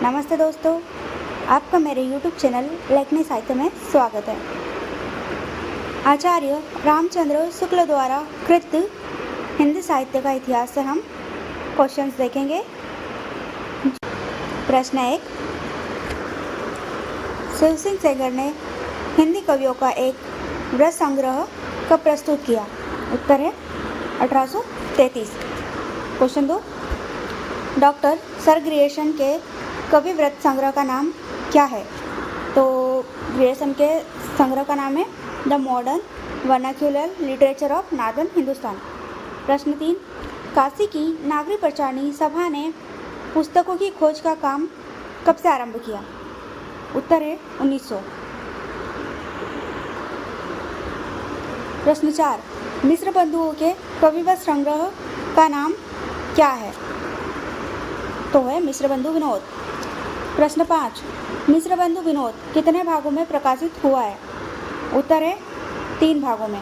नमस्ते दोस्तों, आपका मेरे YouTube चैनल लेखनी साहित्य में स्वागत है। आचार्य रामचंद्र शुक्ल द्वारा कृत हिंदी साहित्य का इतिहास से हम क्वेश्चंस देखेंगे। प्रश्न 1, शिव सिंह सेंगर ने हिंदी कवियों का एक वृत्त संग्रह कब प्रस्तुत किया? उत्तर है 1833। क्वेश्चन 2, डॉक्टर सर ग्रियर्सन के कवि वृत्त संग्रह का नाम क्या है? तो ग्रियर्सन के संग्रह का नाम है the modern vernacular literature of northern Hindustan. प्रश्न 3, काशी की नागरी प्रचारणी सभा ने पुस्तकों की खोज का काम कब से आरंभ किया? उत्तर है 1900। प्रश्न 4, मिश्र बंधुओं के कविवृत्त संग्रह का नाम क्या है? तो है मिश्र बंधु विनोद। प्रश्न 5, मिश्र बंधु विनोद कितने भागों में प्रकाशित हुआ है? उत्तर है 3 भागों में।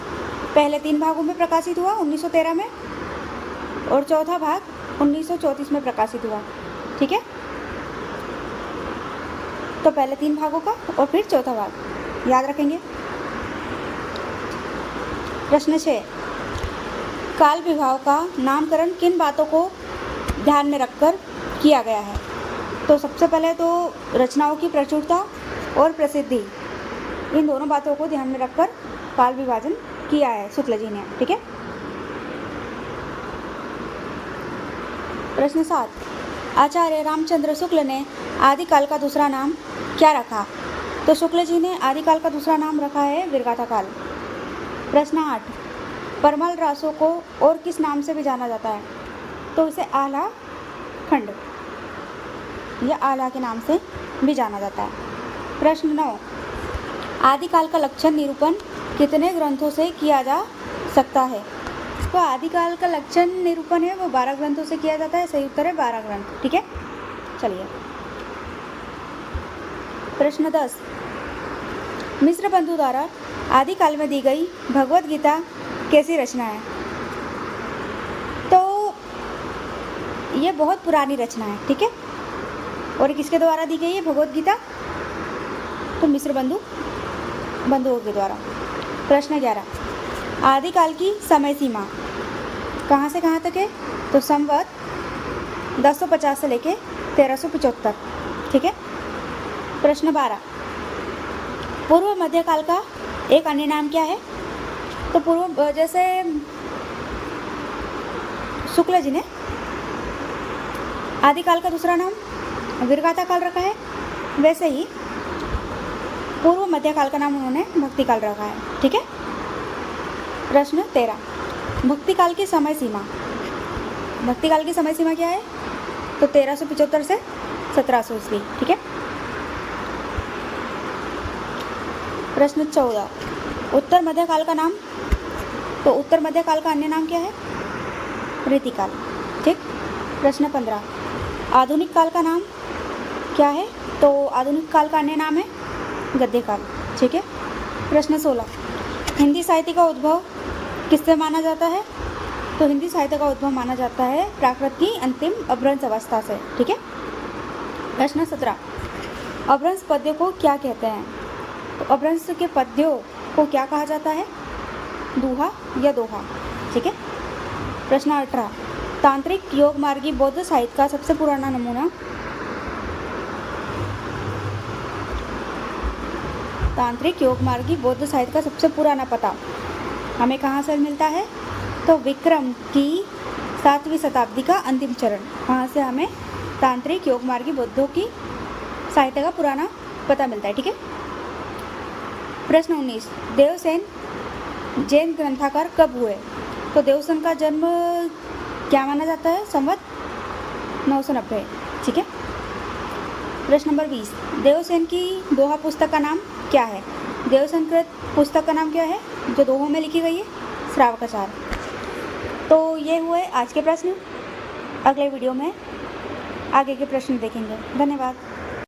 पहले 3 भागों में प्रकाशित हुआ 1913 में और चौथा भाग 1934 में प्रकाशित हुआ। ठीक है, तो पहले 3 भागों का और फिर चौथा भाग याद रखेंगे। प्रश्न 6, काल विवाह का नामकरण किन बातों को ध्यान में रखकर किया गया है? तो सबसे पहले तो रचनाओं की प्रचुरता और प्रसिद्धि, इन दोनों बातों को ध्यान में रखकर काल विभाजन किया है शुक्ल जी ने। ठीक है। प्रश्न 7, आचार्य रामचंद्र शुक्ल ने आदिकाल का दूसरा नाम क्या रखा? तो शुक्ल जी ने आदिकाल का दूसरा नाम रखा है विरगाथा काल। प्रश्न 8, परमल रासों को और किस नाम से भी जाना जाता है? तो इसे आला खंड या आला के नाम से भी जाना जाता है। प्रश्न 9, आदिकाल का लक्षण निरूपण कितने ग्रंथों से किया जा सकता है? तो आदिकाल का लक्षण निरूपण है वो 12 ग्रंथों से किया जाता है। सही उत्तर है 12 ग्रंथ। ठीक है, चलिए। प्रश्न 10, मिश्र बंधु द्वारा आदिकाल में दी गई भगवत गीता कैसी रचना है? तो ये बहुत पुरानी रचना है। ठीक है, और किसके द्वारा दी गई है भगवत गीता? तो मिश्र बंधुओं के द्वारा। प्रश्न 11, आदिकाल की समय सीमा कहाँ से कहाँ तक है? तो संवत 1050 से लेके 1375। ठीक है। प्रश्न 12, पूर्व मध्यकाल का एक अन्य नाम क्या है? तो पूर्व जैसे शुक्ल जी ने आदिकाल का दूसरा नाम विरगाथा काल रखा है, वैसे ही पूर्व मध्यकाल का नाम उन्होंने भक्ति काल रखा है। ठीक है। प्रश्न 13, भक्ति काल की समय सीमा। भक्ति काल की समय सीमा क्या है? तो 1375 से 1700 ईस्वी। ठीक है। प्रश्न 14, उत्तर मध्यकाल का नाम। तो उत्तर मध्यकाल का अन्य नाम क्या है? रीतिकाल। ठीक। प्रश्न 15, आधुनिक काल का नाम क्या है? तो आधुनिक काल का अन्य नाम है गद्यकाल। ठीक है। प्रश्न 16, हिंदी साहित्य का उद्भव किससे माना जाता है? तो हिंदी साहित्य का उद्भव माना जाता है प्राकृत की अंतिम अपभ्रंश अवस्था से। ठीक है। प्रश्न 17, अपभ्रंश पद्य को क्या कहते हैं? तो अपभ्रंश के पद्यों को क्या कहा जाता है? दूहा या दोहा। ठीक है। प्रश्न 18, तांत्रिक योग मार्गी बौद्ध साहित्य का सबसे पुराना नमूना। तांत्रिक योग मार्गी बौद्ध साहित्य का सबसे पुराना पता हमें कहाँ से मिलता है? तो विक्रम की 7वीं शताब्दी का अंतिम चरण, वहाँ से हमें तांत्रिक योग मार्गी बौद्धों की साहित्य का पुराना पता मिलता है। ठीक है। प्रश्न 19, देवसेन जैन ग्रंथकार कब हुए? तो देवसेन का जन्म क्या माना जाता है? संवत 990। ठीक है। प्रश्न नंबर 20, देवसेन की दोहा पुस्तक का नाम क्या है? देवसेन कृत पुस्तक का नाम क्या है जो दोहों में लिखी गई है? श्रावकाचार। तो ये हुए आज के प्रश्न। अगले वीडियो में आगे के प्रश्न देखेंगे। धन्यवाद।